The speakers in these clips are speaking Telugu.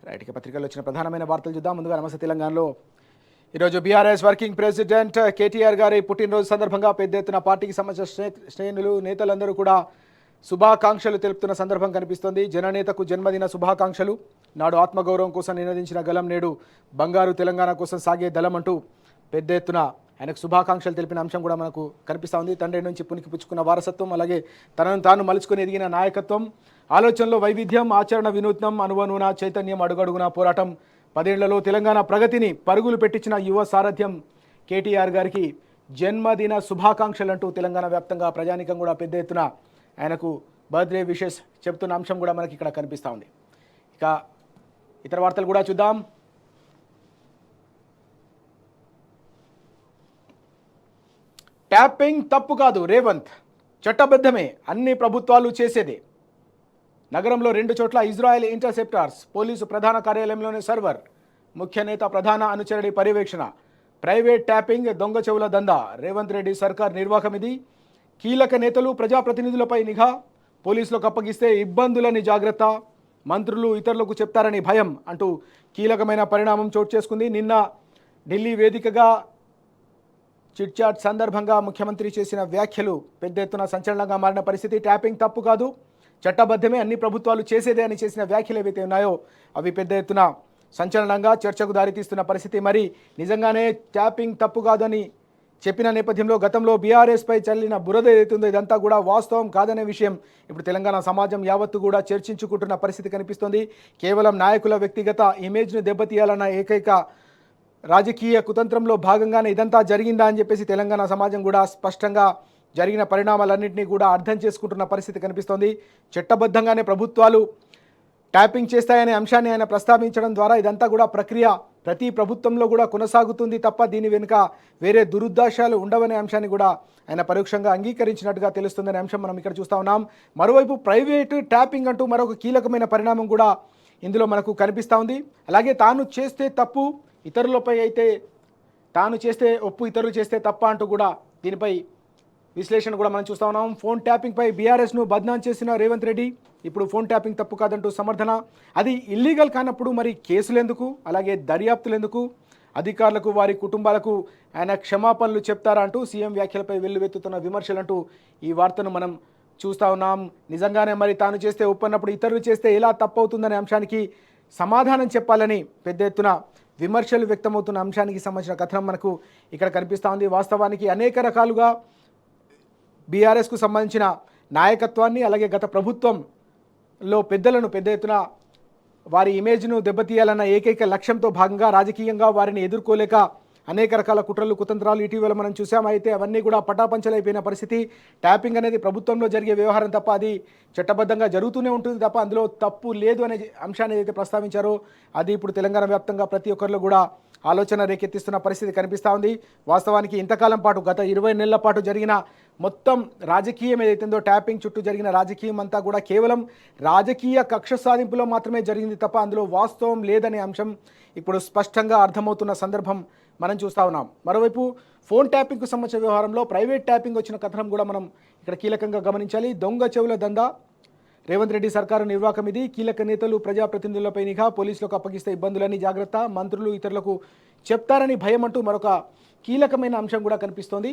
రైట్, ఇక పత్రికల్లో వచ్చిన ప్రధానమైన వార్తలు చూద్దాం. ముందుగా నమస్తే తెలంగాణలో ఈరోజు బీఆర్ఎస్ వర్కింగ్ ప్రెసిడెంట్ కేటీఆర్ గారి పుట్టినరోజు సందర్భంగా పెద్ద ఎత్తున పార్టీకి సంబంధించిన శ్రేణులు నేతలందరూ కూడా శుభాకాంక్షలు తెలుపుతున్న సందర్భం కనిపిస్తోంది. జననేతకు జన్మదిన శుభాకాంక్షలు. నాడు ఆత్మగౌరవం కోసం నినదించిన గలం నేడు బంగారు తెలంగాణ కోసం సాగే దళం అంటూ పెద్ద ఎత్తున ఆయనకు శుభాకాంక్షలు తెలిపిన అంశం కూడా మనకు కనిపిస్తూ ఉంది. తండ్రి నుంచి పునికి పుచ్చుకున్న వారసత్వం, అలాగే తనను తాను మలుచుకొని ఎదిగిన నాయకత్వం, ఆలోచనలో వైవిధ్యం, ఆచరణ వినూత్నం, అనువనున చైతన్యం, అడుగడుగున పోరాటం, 10 ఏళ్లలో తెలంగాణ ప్రగతిని పరుగులు పెట్టించిన యువ సారథ్యం కేటీఆర్ గారికి జన్మదిన శుభాకాంక్షలు అంటూ తెలంగాణ వ్యాప్తంగా ప్రజానికం కూడా పెద్ద ఎత్తున ఆయనకు బర్త్డే విషెస్ చెప్తున్న అంశం కూడా మనకి ఇక్కడ కనిపిస్తూ ఉంది. ఇక ఇతర వార్తలు కూడా చూద్దాం. ట్యాపింగ్ తప్పు కాదు, రేవంత్ చట్టబద్ధమే, అన్ని ప్రభుత్వాలు చేసేదే. నగరంలో 2 చోట్ల ఇజ్రాయెల్ ఇంటర్సెప్టార్స్, పోలీసు ప్రధాన కార్యాలయంలోని సర్వర్, ముఖ్య నేత ప్రధాన అనుచరుడి పర్యవేక్షణ, ప్రైవేట్ ట్యాపింగ్, దొంగ చెవుల దందా, రేవంత్ రెడ్డి సర్కార్ నిర్వాహం ఇది. కీలక నేతలు ప్రజాప్రతినిధులపై నిఘా, పోలీసులకు అప్పగిస్తే ఇబ్బందులని జాగ్రత్త, మంత్రులు ఇతరులకు చెప్తారని భయం అంటూ కీలకమైన పరిణామం చోటు చేసుకుంది. నిన్న ఢిల్లీ వేదికగా చిట్చాట్ సందర్భంగా ముఖ్యమంత్రి చేసిన వ్యాఖ్యలు పెద్ద ఎత్తున సంచలనంగా మారిన పరిస్థితి. ట్యాపింగ్ తప్పు కాదు, చట్టబద్ధమే, అన్ని ప్రభుత్వాలు చేసేదే అని చేసిన వ్యాఖ్యలు ఏవైతే ఉన్నాయో అవి పెద్ద ఎత్తున సంచలనంగా చర్చకు దారితీస్తున్న పరిస్థితి. మరి నిజంగానే ట్యాపింగ్ తప్పు కాదని చెప్పిన నేపథ్యంలో గతంలో బీఆర్ఎస్పై చల్లిన బురద ఏదైతుందో ఇదంతా కూడా వాస్తవం కాదనే విషయం ఇప్పుడు తెలంగాణ సమాజం యావత్తు కూడా చర్చించుకుంటున్న పరిస్థితి కనిపిస్తోంది. కేవలం నాయకుల వ్యక్తిగత ఇమేజ్ను దెబ్బతీయాలన్న ఏకైక రాజకీయ కుతంత్రంలో భాగంగానే ఇదంతా జరిగిందా అని చెప్పేసి తెలంగాణ సమాజం కూడా స్పష్టంగా జరిగిన పరిణామాలన్నింటినీ కూడా అర్థం చేసుకుంటున్న పరిస్థితి కనిపిస్తోంది. చట్టబద్ధంగానే ప్రభుత్వాలు ట్యాపింగ్ చేస్తాయనే అంశాన్ని ఆయన ప్రస్తావించడం ద్వారా ఇదంతా కూడా ప్రక్రియ ప్రతి ప్రభుత్వంలో కూడా కొనసాగుతుంది తప్ప దీని వెనుక వేరే దురుద్దేశాలు ఉండవనే అంశాన్ని కూడా ఆయన పరోక్షంగా అంగీకరించినట్టుగా తెలుస్తుందనే అంశం మనం ఇక్కడ చూస్తూ ఉన్నాం. మరోవైపు ప్రైవేటు ట్యాపింగ్ అంటూ మరొక కీలకమైన పరిణామం కూడా ఇందులో మనకు కనిపిస్తూ ఉంది. అలాగే తాను చేస్తే తప్పు, ఇతరులపై అయితే తాను చేస్తే ఒప్పు, ఇతరులు చేస్తే తప్ప అంటూ కూడా దీనిపై విశ్లేషణ కూడా మనం చూస్తూ ఉన్నాం. ఫోన్ ట్యాపింగ్పై బీఆర్ఎస్ను బద్నాం చేసిన రేవంత్ రెడ్డి ఇప్పుడు ఫోన్ ట్యాపింగ్ తప్పు కాదంటూ సమర్థన. అది ఇల్లీగల్ కానప్పుడు మరి కేసులు ఎందుకు, అలాగే దర్యాప్తులు ఎందుకు, అధికారులకు వారి కుటుంబాలకు ఆయన క్షమాపణలు చెప్తారా అంటూ సీఎం వ్యాఖ్యలపై వెల్లువెత్తుతున్న విమర్శలంటూ ఈ వార్తను మనం చూస్తూ ఉన్నాం. నిజంగానే మరి తాను చేస్తే ఒప్పన్నప్పుడు ఇతరులు చేస్తే ఎలా తప్పవుతుందనే అంశానికి సమాధానం చెప్పాలని పెద్ద ఎత్తున విమర్శలు వ్యక్తమవుతున్న అంశానికి సంబంధించిన కథనం మనకు ఇక్కడ కనిపిస్తూ ఉంది. వాస్తవానికి అనేక రకాలుగా బీఆర్ఎస్కు సంబంధించిన నాయకత్వాన్ని, అలాగే గత ప్రభుత్వంలో పెద్దలను పెద్ద ఎత్తున వారి ఇమేజ్ను దెబ్బతీయాలన్న ఏకైక లక్ష్యంతో భాగంగా రాజకీయంగా వారిని ఎదుర్కోలేక అనేక రకాల కుట్రలు కుతంత్రాలు ఇటీవల మనం చూసాం. అయితే అవన్నీ కూడా పటాపంచలైపోయిన పరిస్థితి. ట్యాపింగ్ అనేది ప్రభుత్వంలో జరిగే వ్యవహారం తప్ప అది చట్టబద్ధంగా జరుగుతూనే ఉంటుంది తప్ప అందులో తప్పు లేదు అనే అంశాన్ని ఏదైతే ప్రస్తావించారో అది ఇప్పుడు తెలంగాణ వ్యాప్తంగా ప్రతి ఒక్కరిలో కూడా ఆలోచన రేకెత్తిస్తున్న పరిస్థితి కనిపిస్తూ ఉంది. వాస్తవానికి ఇంతకాలం పాటు గత 20 నెలల పాటు జరిగిన మొత్తం రాజకీయం ఏదైతుందో ట్యాపింగ్ చుట్టూ జరిగిన రాజకీయం అంతా కూడా కేవలం రాజకీయ కక్ష సాధింపులో మాత్రమే జరిగింది తప్ప అందులో వాస్తవం లేదనే అంశం ఇప్పుడు స్పష్టంగా అర్థమవుతున్న సందర్భం మనం చూస్తూ ఉన్నాం. మరోవైపు ఫోన్ ట్యాపింగ్కు సంబంధించిన వ్యవహారంలో ప్రైవేట్ ట్యాపింగ్ వచ్చిన కథనం కూడా మనం ఇక్కడ కీలకంగా గమనించాలి. దొంగ చెవుల దందా, రేవంత్ రెడ్డి సర్కారు నిర్వాహకం ఇది. కీలక నేతలు ప్రజాప్రతినిధులపై నిఘా, పోలీసులకు అప్పగిస్తే ఇబ్బందులని జాగ్రత్త, మంత్రులు ఇతరులకు చెప్తారని భయం అంటూ మరొక కీలకమైన అంశం కూడా కనిపిస్తోంది.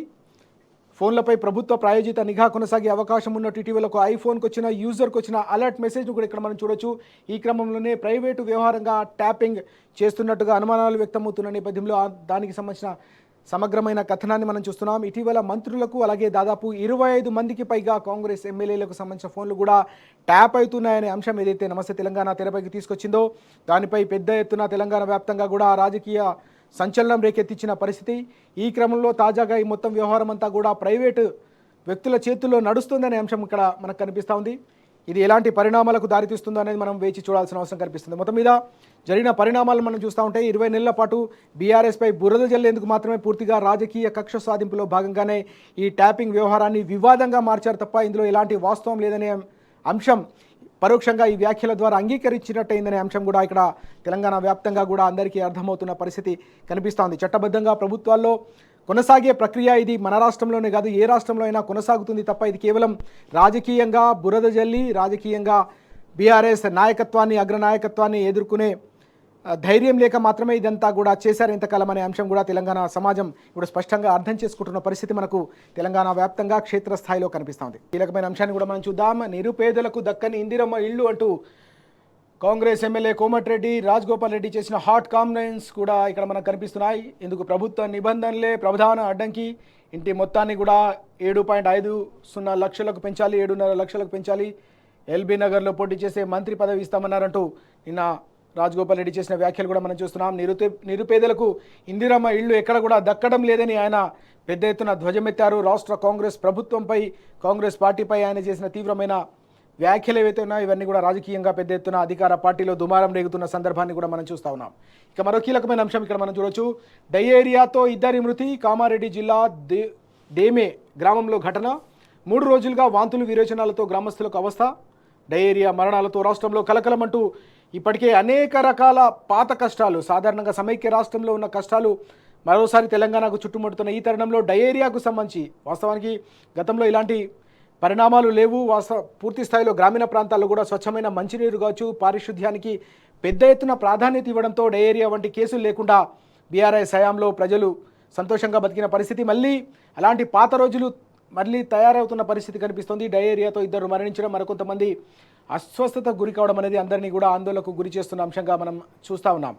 ఫోన్లపై ప్రభుత్వ ప్రాయోజిత నిఘా కొనసాగే అవకాశం ఉన్నట్టు ఇటీవల ఒక ఐఫోన్కి వచ్చిన యూజర్కి వచ్చిన అలర్ట్ మెసేజ్ను కూడా ఇక్కడ మనం చూడొచ్చు. ఈ క్రమంలోనే ప్రైవేటు వ్యవహారంగా ట్యాపింగ్ చేస్తున్నట్టుగా అనుమానాలు వ్యక్తమవుతున్న నేపథ్యంలో దానికి సంబంధించిన సమగ్రమైన కథనాన్ని మనం చూస్తున్నాం. ఇటీవల మంత్రులకు అలాగే దాదాపు 25 మందికి పైగా కాంగ్రెస్ ఎమ్మెల్యేలకు సంబంధించిన ఫోన్లు కూడా ట్యాప్ అవుతున్నాయనే అంశం ఏదైతే నమస్తే తెలంగాణ తెరపైకి తీసుకొచ్చిందో దానిపై పెద్ద ఎత్తున తెలంగాణ వ్యాప్తంగా కూడా రాజకీయ సంచలనం రేకెత్తించిన పరిస్థితి. ఈ క్రమంలో తాజాగా ఈ మొత్తం వ్యవహారం అంతా కూడా ప్రైవేటు వ్యక్తుల చేతుల్లో నడుస్తుందనే అంశం ఇక్కడ మనకు కనిపిస్తూ ఉంది. ఇది ఎలాంటి పరిణామాలకు దారితీస్తుందో అనేది మనం వేచి చూడాల్సిన అవసరం కనిపిస్తుంది. మొత్తం మీద జరిగిన పరిణామాలు మనం చూస్తూ ఉంటే 20 నెలల పాటు బీఆర్ఎస్పై బురద జల్లేందుకు మాత్రమే పూర్తిగా రాజకీయ కక్ష సాధింపులో భాగంగానే ఈ ట్యాపింగ్ వ్యవహారాన్ని వివాదంగా మార్చారు తప్ప ఇందులో ఎలాంటి వాస్తవం లేదనే అంశం పరోక్షంగా ఈ వ్యాఖ్యల ద్వారా అంగీకరించినట్టయిందనే అంశం కూడా ఇక్కడ తెలంగాణ వ్యాప్తంగా కూడా అందరికీ అర్థమవుతున్న పరిస్థితి కనిపిస్తోంది. చట్టబద్ధంగా ప్రభుత్వాల్లో కొనసాగే ప్రక్రియ ఇది. మన రాష్ట్రంలోనే కాదు ఏ రాష్ట్రంలో అయినా కొనసాగుతుంది తప్ప ఇది కేవలం రాజకీయంగా బురద జల్లి రాజకీయంగా బీఆర్ఎస్ నాయకత్వాన్ని అగ్రనాయకత్వాన్ని ఎదుర్కొనే ధైర్యం లేక మాత్రమే ఇదంతా కూడా చేశారు ఇంతకాలం అనే అంశం కూడా తెలంగాణ సమాజం ఇప్పుడు స్పష్టంగా అర్థం చేసుకుంటున్న పరిస్థితి మనకు తెలంగాణ వ్యాప్తంగా క్షేత్రస్థాయిలో కనిపిస్తోంది. కీలకమైన అంశాన్ని కూడా మనం చూద్దాం. నిరుపేదలకు దక్కని ఇందిరమ్మ ఇళ్ళు అంటూ కాంగ్రెస్ ఎమ్మెల్యే కోమటిరెడ్డి రాజగోపాల్ రెడ్డి చేసిన హాట్ కామెంట్స్ కూడా ఇక్కడ మనకు కనిపిస్తున్నాయి. ఇందుకు ప్రభుత్వ నిబంధనలే ప్రధాన అడ్డంకి. ఇంటి మొత్తాన్ని కూడా 7.50 లక్షలకు పెంచాలి, 7.5 లక్షలకు పెంచాలి, ఎల్బీ నగర్లో పోటీ చేసే మంత్రి పదవి ఇస్తామన్నారంటూ నిన్న రాజగోపాల్ రెడ్డి చేసిన వ్యాఖ్యలు కూడా మనం చూస్తున్నాం. నిరుపేదలకు ఇందిరమ్మ ఇళ్ళు ఎక్కడ కూడా దక్కడం లేదని ఆయన పెద్ద ఎత్తున ధ్వజమెత్తారు. రాష్ట్ర కాంగ్రెస్ ప్రభుత్వంపై, కాంగ్రెస్ పార్టీపై ఆయన చేసిన తీవ్రమైన వ్యాఖ్యలు ఏవైతే ఉన్నాయో ఇవన్నీ కూడా రాజకీయంగా పెద్ద ఎత్తున అధికార పార్టీలో దుమారం రేగుతున్న సందర్భాన్ని కూడా మనం చూస్తూ ఉన్నాం. ఇక మరో కీలకమైన అంశం ఇక్కడ మనం చూడొచ్చు. డయేరియాతో 2 మృతి. కామారెడ్డి జిల్లా డేమే గ్రామంలో ఘటన. 3 రోజులుగా వాంతులు విరేచనాలతో గ్రామస్తులకు అవస్థ. డయేరియా మరణాలతో రాష్ట్రంలో కలకలమంటూ ఇప్పటికే అనేక రకాల పాత కష్టాలు, సాధారణంగా సమైక్య రాష్ట్రంలో ఉన్న కష్టాలు మరోసారి తెలంగాణకు చుట్టుముడుతున్న ఈ తరుణంలో డయేరియాకు సంబంధించి వాస్తవానికి గతంలో ఇలాంటి పరిణామాలు లేవు. పూర్తి స్థాయిలో గ్రామీణ ప్రాంతాల్లో కూడా స్వచ్ఛమైన మంచినీరు కావచ్చు, పారిశుద్ధ్యానికి పెద్ద ఎత్తున ప్రాధాన్యత ఇవ్వడంతో డయేరియా వంటి కేసులు లేకుండా బీఆర్ఎస్ హయాంలో ప్రజలు సంతోషంగా బతికిన పరిస్థితి మళ్ళీ అలాంటి పాత రోజులు మళ్ళీ తయారవుతున్న పరిస్థితి కనిపిస్తుంది. డయేరియాతో 2 మరణించడం, మరికొంతమంది అస్వస్థతకు గురి కావడం అనేది అందరినీ కూడా ఆందోళనకు గురి చేస్తున్న అంశంగా మనం చూస్తూ ఉన్నాం.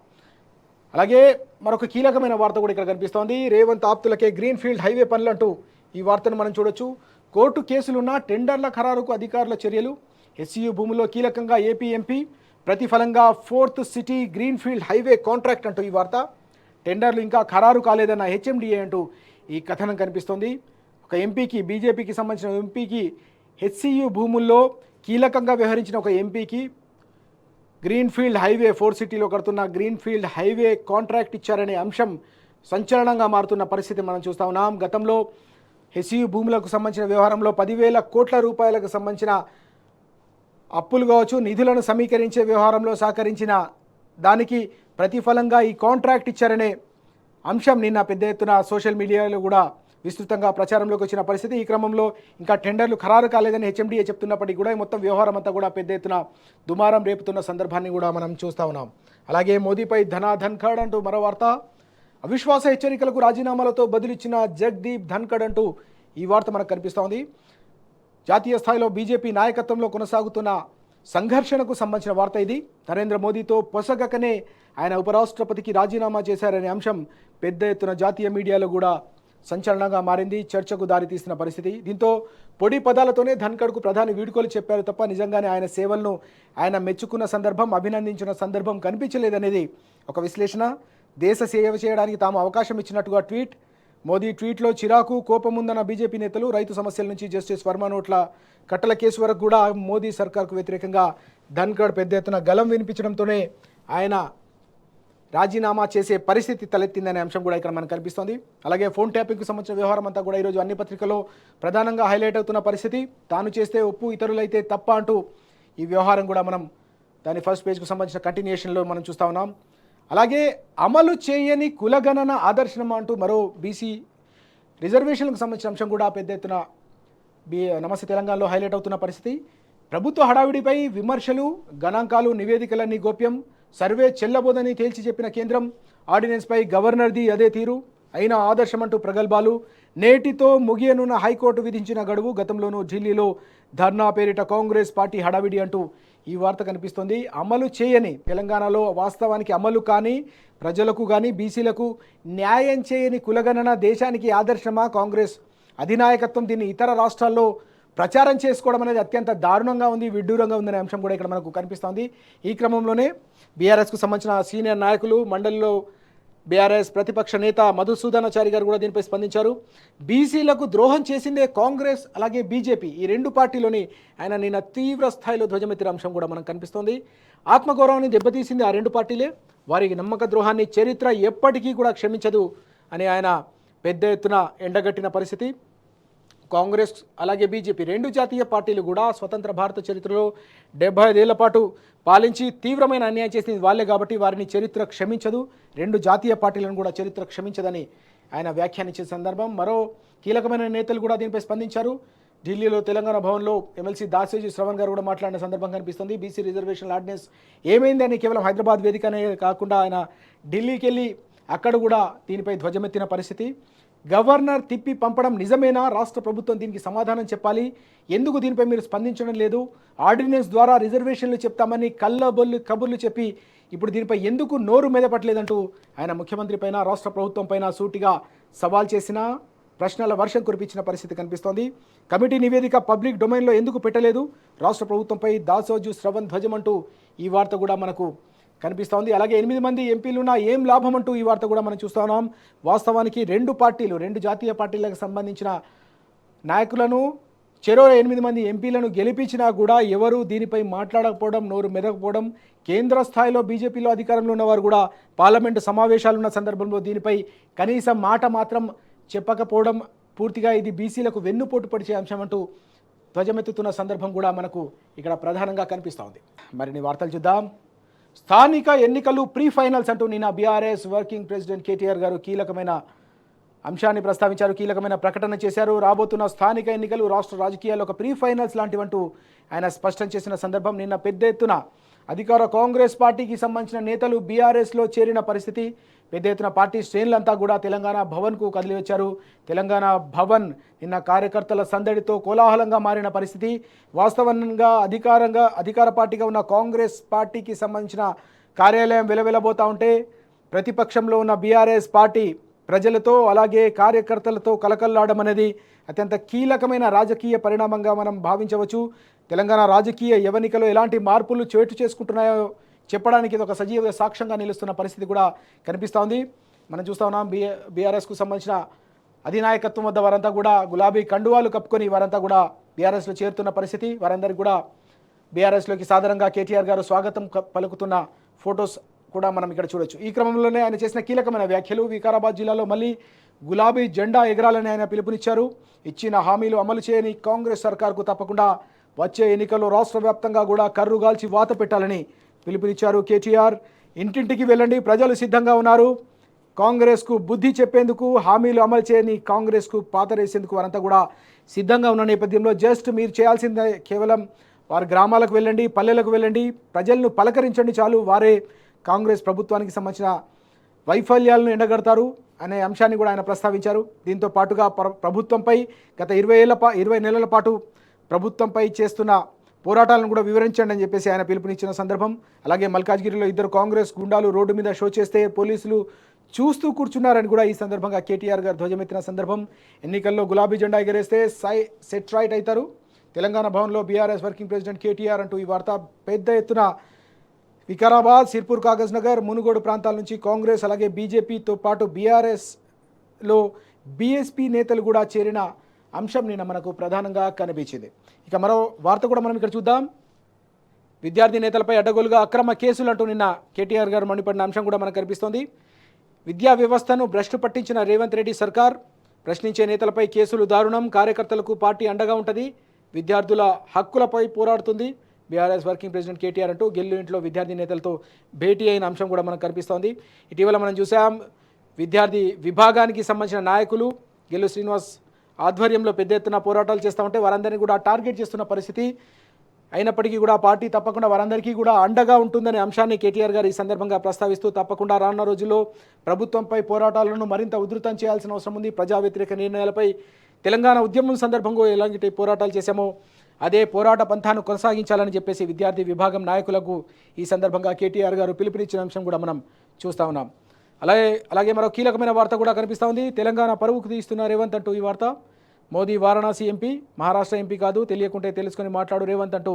అలాగే మరొక కీలకమైన వార్త కూడా ఇక్కడ కనిపిస్తోంది. రేవంత్ ఆప్తులకే గ్రీన్ ఫీల్డ్ హైవే పనులు అంటూ ఈ వార్తను మనం చూడొచ్చు. కోర్టు కేసులున్న టెండర్ల ఖరారుకు అధికారుల చర్యలు. ఎస్సీయూ భూముల్లో కీలకంగా ఏపీ ఎంపీ ప్రతిఫలంగా 4th city green field highway contract అంటూ ఈ వార్త. టెండర్లు ఇంకా ఖరారు కాలేదన్న హెచ్ఎండిఏ అంటూ ఈ కథనం కనిపిస్తోంది. ఒక ఎంపీకి, బీజేపీకి సంబంధించిన ఎంపీకి, హెచ్సియు భూముల్లో కీలకంగా వ్యవహరించిన ఒక ఎంపీకి గ్రీన్ ఫీల్డ్ హైవే 4 సిటీలో కడుతున్న గ్రీన్ ఫీల్డ్ హైవే కాంట్రాక్ట్ ఇచ్చారనే అంశం సంచలనంగా మారుతున్న పరిస్థితి మనం చూస్తూ ఉన్నాం. గతంలో హెచ్సియు భూములకు సంబంధించిన వ్యవహారంలో 10,000 కోట్ల రూపాయలకు సంబంధించిన అప్పులు కావచ్చు, నిధులను సమీకరించే వ్యవహారంలో సహకరించిన దానికి ప్రతిఫలంగా ఈ కాంట్రాక్ట్ ఇచ్చారనే అంశం నిన్న పెద్ద ఎత్తున సోషల్ మీడియాలో కూడా విస్తృతంగా ప్రచారంలోకి వచ్చిన పరిస్థితి. ఈ క్రమంలో ఇంకా టెండర్లు ఖరారు కాలేదని హెచ్ఎండిఏ చెప్తున్నప్పటికీ కూడా ఈ మొత్తం వ్యవహారం అంతా కూడా పెద్ద ఎత్తున దుమారం రేపుతున్న సందర్భాన్ని కూడా మనం చూస్తూ ఉన్నాం. అలాగే మోదీపై ధన్ఖడ్ అంటూ మరో వార్త. అవిశ్వాస హెచ్చరికలకు రాజీనామాలతో బదులిచ్చిన జగదీప్ ధన్ఖడ్ అంటూ ఈ వార్త మనకు కనిపిస్తోంది. జాతీయ స్థాయిలో బీజేపీ నాయకత్వంలో కొనసాగుతున్న సంఘర్షణకు సంబంధించిన వార్త ఇది. నరేంద్ర మోదీతో పొసగకనే ఆయన ఉపరాష్ట్రపతికి రాజీనామా చేశారనే అంశం పెద్ద ఎత్తున జాతీయ మీడియాలో కూడా సంచలనంగా మారింది, చర్చకు దారితీస్తున్న పరిస్థితి. దీంతో పొడి పదాలతోనే ధన్ఖడ్కు ప్రధాని వీడ్కోలు చెప్పారు తప్ప నిజంగానే ఆయన సేవలను ఆయన మెచ్చుకున్న సందర్భం, అభినందించిన సందర్భం కనిపించలేదనేది ఒక విశ్లేషణ. దేశ సేవ చేయడానికి తాము అవకాశం ఇచ్చినట్టుగా ట్వీట్. మోదీ ట్వీట్లో చిరాకు, కోపం ఉందన్న బీజేపీ నేతలు. రైతు సమస్యల నుంచి జస్టిస్ వర్మ నోట్ల కట్టల కేసు వరకు కూడా మోదీ సర్కార్కు వ్యతిరేకంగా ధన్ఖడ్ పెద్ద ఎత్తున గలం వినిపించడంతోనే ఆయన రాజీనామా చేసే పరిస్థితి తలెత్తిందనే అంశం కూడా ఇక్కడ మనకు కనిపిస్తోంది. అలాగే ఫోన్ ట్యాపింగ్కు సంబంధించిన వ్యవహారం అంతా కూడా ఈరోజు అన్ని పత్రికల్లో ప్రధానంగా హైలైట్ అవుతున్న పరిస్థితి. తాను చేస్తే ఒప్పు, ఇతరులైతే తప్ప అంటూ ఈ వ్యవహారం కూడా మనం దాని ఫస్ట్ పేజ్కు సంబంధించిన కంటిన్యూషన్లో మనం చూస్తూ ఉన్నాం. అలాగే అమలు చేయని కులగణన ఆదర్శనం అంటూ మరో బీసీ రిజర్వేషన్లకు సంబంధించిన అంశం కూడా పెద్ద ఎత్తున నమస్తే తెలంగాణలో హైలైట్ అవుతున్న పరిస్థితి. ప్రభుత్వ హడావిడిపై విమర్శలు, గణాంకాలు, నివేదికలన్నీ గోప్యం, సర్వే చెల్లబోదని తేల్చి చెప్పిన కేంద్రం, ఆర్డినెన్స్పై గవర్నర్ది అదే తీరు, అయినా ఆదర్శం అంటూ ప్రగల్భాలు, నేటితో ముగియనున్న హైకోర్టు విధించిన గడువు, గతంలోనూ ఢిల్లీలో ధర్నా పేరిట కాంగ్రెస్ పార్టీ హడావిడి అంటూ ఈ వార్త కనిపిస్తుంది. అమలు చేయని తెలంగాణలో వాస్తవానికి అమలు కానీ, ప్రజలకు కానీ, బీసీలకు న్యాయం చేయని కులగణన దేశానికి ఆదర్శమా? కాంగ్రెస్ అధినాయకత్వం దీన్ని ఇతర రాష్ట్రాల్లో ప్రచారం చేసుకోవడం అనేది అత్యంత దారుణంగా ఉంది, విడ్డూరంగా ఉందనే అంశం కూడా ఇక్కడ మనకు కనిపిస్తోంది. ఈ క్రమంలోనే బీఆర్ఎస్కు సంబంధించిన సీనియర్ నాయకులు, మండలిలో బీఆర్ఎస్ ప్రతిపక్ష నేత మధుసూదనాచారి గారు కూడా దీనిపై స్పందించారు. బీసీలకు ద్రోహం చేసిందే కాంగ్రెస్, అలాగే బీజేపీ, ఈ 2 పార్టీలోని ఆయన నిన్న తీవ్ర స్థాయిలో ధ్వజమెత్తిన అంశం కూడా మనకు కనిపిస్తోంది. ఆత్మగౌరవాన్ని దెబ్బతీసింది ఆ 2 పార్టీలే, వారికి నమ్మక ద్రోహాన్ని చరిత్ర ఎప్పటికీ కూడా క్షమించదు అని ఆయన పెద్ద ఎత్తున ఎండగట్టిన పరిస్థితి. కాంగ్రెస్ అలాగే బీజేపీ 2 జాతీయ పార్టీలు కూడా స్వతంత్ర భారత చరిత్రలో 75 ఏళ్ల పాటు పాలించి తీవ్రమైన అన్యాయం చేసింది వాళ్ళే కాబట్టి వారిని చరిత్ర క్షమించదు, 2 జాతీయ పార్టీలను కూడా చరిత్ర క్షమించదని ఆయన వ్యాఖ్యానించే సందర్భం. మరో కీలకమైన నేతలు కూడా దీనిపై స్పందించారు. ఢిల్లీలో తెలంగాణ భవన్లో ఎమ్మెల్సీ దాసేజీ శ్రవణ్ గారు కూడా మాట్లాడిన సందర్భం కనిపిస్తుంది. బీసీ రిజర్వేషన్ ఆర్డినెన్స్ ఏమైందని కేవలం హైదరాబాద్ వేదికనే కాకుండా ఆయన ఢిల్లీకి వెళ్ళి అక్కడ కూడా దీనిపై ధ్వజమెత్తిన పరిస్థితి. గవర్నర్ తిప్పి పంపడం నిజమేనా? రాష్ట్ర ప్రభుత్వం దీనికి సమాధానం చెప్పాలి. ఎందుకు దీనిపై మీరు స్పందించడం లేదు? ఆర్డినెన్స్ ద్వారా రిజర్వేషన్లు చెప్తామని కబుర్లు చెప్పి ఇప్పుడు దీనిపై ఎందుకు నోరు మెదపట్లేదంటూ ఆయన ముఖ్యమంత్రి పైన, రాష్ట్ర ప్రభుత్వం పైన సూటిగా సవాల్ చేసిన, ప్రశ్నల వర్షం కురిపించిన పరిస్థితి కనిపిస్తోంది. కమిటీ నివేదిక పబ్లిక్ డొమైన్లో ఎందుకు పెట్టలేదు? రాష్ట్ర ప్రభుత్వంపై దాసోజు శ్రవణ్ ధ్వజం అంటూ ఈ వార్త కూడా మనకు కనిపిస్తోంది. అలాగే 8 మంది ఎంపీలున్నా ఏం లాభం అంటూ ఈ వార్త కూడా మనం చూస్తూ ఉన్నాం. వాస్తవానికి రెండు జాతీయ పార్టీలకు సంబంధించిన నాయకులను, చెరో 8 మంది ఎంపీలను గెలిపించినా కూడా ఎవరు దీనిపై మాట్లాడకపోవడం, నోరు మెదకపోవడం, కేంద్ర స్థాయిలో బీజేపీలో అధికారంలో ఉన్నవారు కూడా పార్లమెంటు సమావేశాలున్న సందర్భంలో దీనిపై కనీసం మాట మాత్రం చెప్పకపోవడం, పూర్తిగా ఇది బీసీలకు వెన్నుపోటు పరిచే అంశం అంటూ ధ్వజమెత్తుతున్న సందర్భం కూడా మనకు ఇక్కడ ప్రధానంగా కనిపిస్తోంది. మరిన్ని వార్తలు చూద్దాం. స్థానిక ఎన్నికలు ప్రీ ఫైనల్స్ అంటూ నిన్న బీఆర్ఎస్ వర్కింగ్ ప్రెసిడెంట్ కేటీఆర్ గారు కీలకమైన అంశాన్ని ప్రస్తావించారు, కీలకమైన ప్రకటన చేశారు. రాబోతున్న స్థానిక ఎన్నికలు రాష్ట్ర రాజకీయాల్లో ఒక ప్రీ ఫైనల్స్ లాంటివంటూ ఆయన స్పష్టం చేసిన సందర్భం. నిన్న పెద్ద ఎత్తున అధికార కాంగ్రెస్ పార్టీకి సంబంధించిన నేతలు బీఆర్ఎస్లో చేరిన పరిస్థితి. పెద్ద ఎత్తున పార్టీ శ్రేణులంతా కూడా తెలంగాణ భవన్కు కదిలి వచ్చారు. తెలంగాణ భవన్ నిన్న కార్యకర్తల సందడితో కోలాహలంగా మారిన పరిస్థితి. వాస్తవంగా అధికార పార్టీగా ఉన్న కాంగ్రెస్ పార్టీకి సంబంధించిన కార్యాలయం వెలవెలబోతూ ఉంటే ప్రతిపక్షంలో ఉన్న బీఆర్ఎస్ పార్టీ ప్రజలతో అలాగే కార్యకర్తలతో కలకల్లాడడం అనేది అత్యంత కీలకమైన రాజకీయ పరిణామంగా మనం భావించవచ్చు. తెలంగాణ రాజకీయ యవనికలో ఎలాంటి మార్పులు చోటు చేసుకుంటున్నాయో చెప్పడానికి ఇది ఒక సజీవ సాక్ష్యంగా నిలుస్తున్న పరిస్థితి కూడా కనిపిస్తోంది. మనం చూస్తూ ఉన్నాం బీఆర్ఎస్కు సంబంధించిన అధినాయకత్వం వద్ద వారంతా కూడా గులాబీ కండువాలు కప్పుకొని వారంతా కూడా బీఆర్ఎస్లో చేరుతున్న పరిస్థితి. వారందరికీ కూడా బీఆర్ఎస్లోకి సాధారణంగా కేటీఆర్ గారు స్వాగతం పలుకుతున్న ఫొటోస్ కూడా మనం ఇక్కడ చూడొచ్చు. ఈ క్రమంలోనే ఆయన చేసిన కీలకమైన వ్యాఖ్యలు. వికారాబాద్ జిల్లాలో మళ్ళీ గులాబీ జెండా ఎగరాలని ఆయన పిలుపునిచ్చారు. ఇచ్చిన హామీలు అమలు చేయని కాంగ్రెస్ సర్కార్కు తప్పకుండా వచ్చే ఎన్నికల్లో రాష్ట్ర వ్యాప్తంగా కూడా కర్రుగాల్చి వాత పెట్టాలని పిలుపునిచ్చారు కేటీఆర్. ఇంటింటికి వెళ్ళండి, ప్రజలు సిద్ధంగా ఉన్నారు. కాంగ్రెస్కు బుద్ధి చెప్పేందుకు, హామీలు అమలు చేయని కాంగ్రెస్కు పాతరేసేందుకు వారంతా కూడా సిద్ధంగా ఉన్న నేపథ్యంలో జస్ట్ మీరు చేయాల్సిందే కేవలం వారి గ్రామాలకు వెళ్ళండి, పల్లెలకు వెళ్ళండి, ప్రజలను పలకరించండి చాలు, వారే కాంగ్రెస్ ప్రభుత్వానికి సంబంధించిన వైఫల్యాలను ఎండగడతారు అనే అంశాన్ని కూడా ఆయన ప్రస్తావించారు. దీంతో పాటుగా ప్రభుత్వంపై గత 20 నెలల పాటు ప్రభుత్వంపై చేస్తున్న పోరాటాలను కూడా వివరించండి అని చెప్పేసి ఆయన పిలుపునిచ్చిన సందర్భం. అలాగే మల్కాజ్గిరిలో 2 కాంగ్రెస్ గుండాలు రోడ్డు మీద షో చేస్తే పోలీసులు చూస్తూ కూర్చున్నారని కూడా ఈ సందర్భంగా కేటీఆర్ గారు ధ్వజమెత్తిన సందర్భం. ఎన్నికల్లో గులాబీ జెండా ఎగరేస్తే సెట్ రైట్ అవుతారు. తెలంగాణ భవన్లో బీఆర్ఎస్ వర్కింగ్ ప్రెసిడెంట్ కేటీఆర్ అంటూ ఈ వార్త పెద్ద ఎత్తున వికారాబాద్, సిర్పూర్, కాగజ్ నగర్, మునుగోడు ప్రాంతాల నుంచి కాంగ్రెస్ అలాగే బీజేపీతో పాటు బీఆర్ఎస్లో బీఎస్పీ నేతలు కూడా చేరిన అంశం నిన్న మనకు ప్రధానంగా కనిపించింది. ఇక మరో వార్త కూడా మనం ఇక్కడ చూద్దాం. విద్యార్థి నేతలపై అడ్డగోలుగా అక్రమ కేసులు అంటూ నిన్న కేటీఆర్ గారు మండిపడిన అంశం కూడా మనకు కనిపిస్తోంది. విద్యా వ్యవస్థను భ్రష్టు పట్టించిన రేవంత్ రెడ్డి సర్కార్, ప్రశ్నించే నేతలపై కేసులు దారుణం, కార్యకర్తలకు పార్టీ అండగా ఉంటుంది, విద్యార్థుల హక్కులపై పోరాడుతుంది, బీఆర్ఎస్ వర్కింగ్ ప్రెసిడెంట్ కేటీఆర్ అంటూ గెల్లు ఇంట్లో విద్యార్థి నేతలతో భేటీ అయిన అంశం కూడా మనకు కనిపిస్తోంది. ఇటీవల మనం చూసాం విద్యార్థి విభాగానికి సంబంధించిన నాయకులు గెల్లు శ్రీనివాస్ ఆధ్వర్యంలో పెద్ద ఎత్తున పోరాటాలు చేస్తూ ఉంటే వారందరినీ కూడా టార్గెట్ చేస్తున్న పరిస్థితి. అయినప్పటికీ కూడా పార్టీ తప్పకుండా వారందరికీ కూడా అండగా ఉంటుందనే అంశాన్ని కేటీఆర్ గారు ఈ సందర్భంగా ప్రస్తావిస్తూ తప్పకుండా రానున్న రోజుల్లో ప్రభుత్వంపై పోరాటాలను మరింత ఉధృతం చేయాల్సిన అవసరం ఉంది. ప్రజా వ్యతిరేక నిర్ణయాలపై తెలంగాణ ఉద్యమం సందర్భంగా ఎలాంటి పోరాటాలు చేశామో అదే పోరాట పంథాను కొనసాగించాలని చెప్పేసి విద్యార్థి విభాగం నాయకులకు ఈ సందర్భంగా కేటీఆర్ గారు పిలుపునిచ్చిన అంశం కూడా మనం చూస్తూ ఉన్నాం. అలాగే మరో కీలకమైన వార్త కూడా కనిపిస్తూ ఉంది. తెలంగాణ పరువుకు తీస్తున్న రేవంత్ అంటూ ఈ వార్త. మోదీ వారణాసి ఎంపీ, మహారాష్ట్ర ఎంపీ కాదు, తెలియకుంటే తెలుసుకొని మాట్లాడు రేవంత్ అంటూ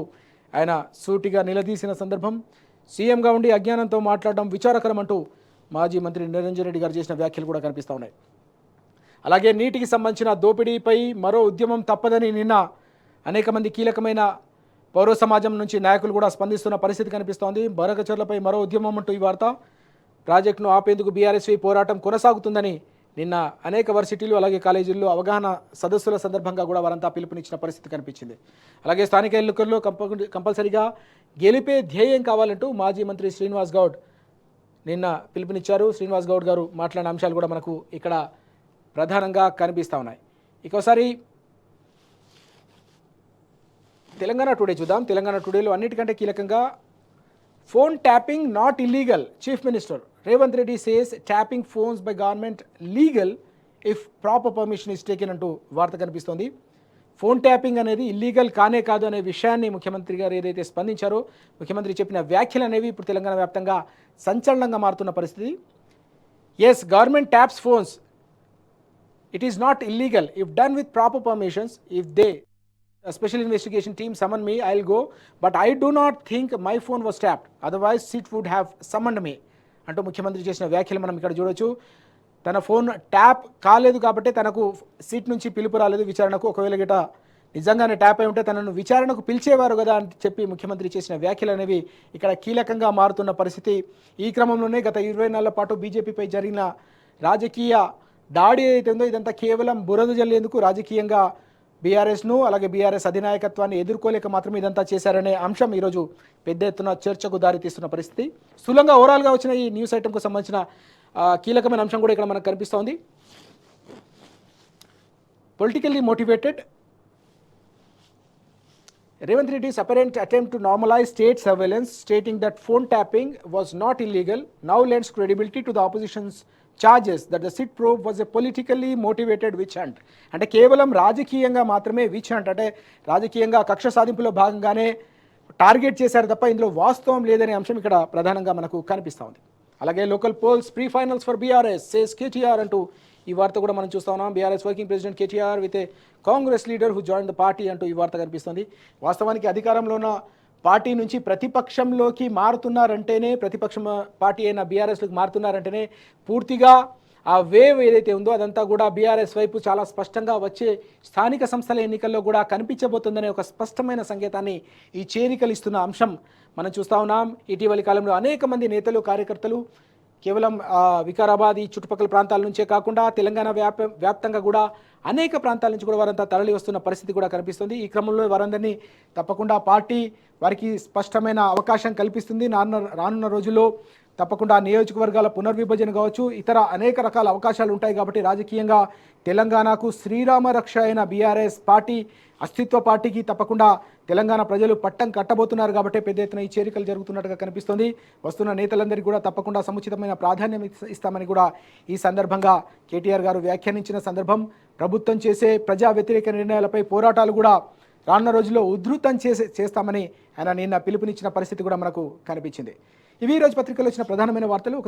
ఆయన సూటిగా నిలదీసిన సందర్భం. సీఎంగా ఉండి అజ్ఞానంతో మాట్లాడడం విచారకరం అంటూ మాజీ మంత్రి నిరంజన్ రెడ్డి గారు చేసిన వ్యాఖ్యలు కూడా కనిపిస్తూ ఉన్నాయి. అలాగే నీటికి సంబంధించిన దోపిడీపై మరో ఉద్యమం తప్పదని నిన్న అనేక మంది కీలకమైన పౌర సమాజం నుంచి నాయకులు కూడా స్పందిస్తున్న పరిస్థితి కనిపిస్తోంది. బరకచర్లపై మరో ఉద్యమం అంటూ ఈ వార్త. ప్రాజెక్టును ఆపేందుకు బీఆర్ఎస్పీ పోరాటం కొనసాగుతుందని నిన్న అనేక వర్సిటీలు అలాగే కాలేజీల్లో అవగాహన సదస్సుల సందర్భంగా కూడా వారంతా పిలుపునిచ్చిన పరిస్థితి కనిపించింది. అలాగే స్థానిక ఎన్నికల్లో కంపల్సరీగా గెలిపే ధ్యేయం కావాలంటూ మాజీ మంత్రి శ్రీనివాస్ గౌడ్ నిన్న పిలుపునిచ్చారు. శ్రీనివాస్ గౌడ్ గారు మాట్లాడిన అంశాలు కూడా మనకు ఇక్కడ ప్రధానంగా కనిపిస్తూ ఉన్నాయి. ఇంకోసారి తెలంగాణ టుడే చూద్దాం. తెలంగాణ టుడేలో అన్నిటికంటే కీలకంగా phone tapping not illegal. Chief minister Revanth Reddy says tapping phones by government legal if proper permission is taken అంటూ వార్త కనిపిస్తోంది. ఫోన్ ట్యాపింగ్ అనేది ఇల్లీగల్ కానే కాదు అనే విషయాన్ని ముఖ్యమంత్రి గారు ఏదైతే స్పందించారో, ముఖ్యమంత్రి చెప్పిన వ్యాఖ్యలు అనేవి ఇప్పుడు తెలంగాణ వ్యాప్తంగా సంచలనంగా మారుతున్న పరిస్థితి. Yes, government taps phones. It is not illegal if done with proper permissions. If they special investigation team summon me, I'll go, but I do not think my phone was tapped, otherwise SIT would have summoned me అంటూ ముఖ్యమంత్రి చేసిన వ్యాఖ్యలు మనం ఇక్కడ చూడొచ్చు. తన ఫోన్ ట్యాప్ కాలేదు కాబట్టి తనకు సిట్ నుంచి పిలుపు రాలేదు విచారణకు. ఒకవేళ గిట నిజంగానే ట్యాప్ అయి ఉంటే తనను విచారణకు పిలిచేవారు కదా అని చెప్పి ముఖ్యమంత్రి చేసిన వ్యాఖ్యలు అనేవి ఇక్కడ కీలకంగా మారుతున్న పరిస్థితి. ఈ క్రమంలోనే గత 20 నెలల పాటు బీజేపీపై జరిగిన రాజకీయ దాడి ఏదైతే ఉందో ఇదంతా కేవలం బురద జల్లేందుకు, రాజకీయంగా బీఆర్ఎస్ను అలాగే బీఆర్ఎస్ అధినాయకత్వాన్ని ఎదుర్కోలేక మాత్రమే ఇదంతా చేశారనే అంశం ఈరోజు పెద్ద ఎత్తున చర్చకు దారితీస్తున్న పరిస్థితి. స్థూలంగా ఓవరాల్గా వచ్చిన ఈ న్యూస్ ఐటెంకు సంబంధించిన కీలకమైన అంశం కూడా ఇక్కడ మనకు కనిపిస్తోంది. Politically motivated Revanth Reddy's apparent attempt to normalize state surveillance, stating that phone tapping was not illegal, now lends credibility to the opposition's charges that the SIT probe was a politically motivated witch hunt. అంటే కేవలం రాజకీయంగా మాత్రమే విచ్ హంట్, అంటే రాజకీయంగా కక్ష సాధింపులో భాగంగానే టార్గెట్ చేశారు తప్ప ఇందులో వాస్తవం లేదనే అంశం ఇక్కడ ప్రధానంగా మనకు కనిపిస్తూ ఉంది. అలాగే local poles pre finals for BRS says KTR అంటూ ఈ వార్త కూడా మనం చూస్తా ఉన్నాం. BRS working president KTR with a Congress leader who join the party అంటూ ఈ వార్త కనిపిస్తుంది. వాస్తవానికి అధికారంలో ఉన్న పార్టీ నుంచి ప్రతిపక్షంలోకి మారుతున్నారంటేనే, ప్రతిపక్ష పార్టీ అయిన బీఆర్ఎస్లోకి మారుతున్నారంటేనే పూర్తిగా ఆ వేవ్ ఏదైతే ఉందో అదంతా కూడా బీఆర్ఎస్ వైపు చాలా స్పష్టంగా వచ్చే స్థానిక సంస్థల ఎన్నికల్లో కూడా కనిపించబోతుందనే ఒక స్పష్టమైన సంకేతాన్ని ఈ చేరికలు ఇస్తున్న అంశం మనం చూస్తూ ఉన్నాం. ఇటీవలి కాలంలో అనేక మంది నేతలు, కార్యకర్తలు కేవలం వికారాబాద్ ఈ చుట్టుపక్కల ప్రాంతాల నుంచే కాకుండా తెలంగాణ వ్యాప్తంగా కూడా అనేక ప్రాంతాల నుంచి కూడా వారంతా తరలి వస్తున్న పరిస్థితి కూడా కనిపిస్తుంది. ఈ క్రమంలో వారందరినీ తప్పకుండా పార్టీ వారికి స్పష్టమైన అవకాశం కల్పిస్తుంది. రానున్న రోజుల్లో తప్పకుండా నియోజకవర్గాల పునర్విభజన కావచ్చు, ఇతర అనేక రకాల అవకాశాలు ఉంటాయి. కాబట్టి రాజకీయంగా తెలంగాణకు శ్రీరామ రక్ష అయిన బీఆర్ఎస్ పార్టీ, అస్తిత్వ పార్టీకి తప్పకుండా తెలంగాణ ప్రజలు పట్టం కట్టబోతున్నారు. కాబట్టి పెద్ద ఎత్తున ఈ చేరికలు జరుగుతున్నట్టుగా కనిపిస్తుంది. వస్తున్న నేతలందరికీ కూడా తప్పకుండా సముచితమైన ప్రాధాన్యం ఇస్తామని కూడా ఈ సందర్భంగా కేటీఆర్ గారు వ్యాఖ్యానించిన సందర్భం. ప్రభుత్వం చేసే ప్రజా వ్యతిరేక నిర్ణయాలపై పోరాటాలు కూడా రానున్న రోజుల్లో ఉధృతం చేస్తామని ఆయన నిన్న పిలుపునిచ్చిన పరిస్థితి కూడా మనకు కనిపించింది. ఇవి ఈరోజు పత్రికలో వచ్చిన ప్రధానమైన వార్తలు.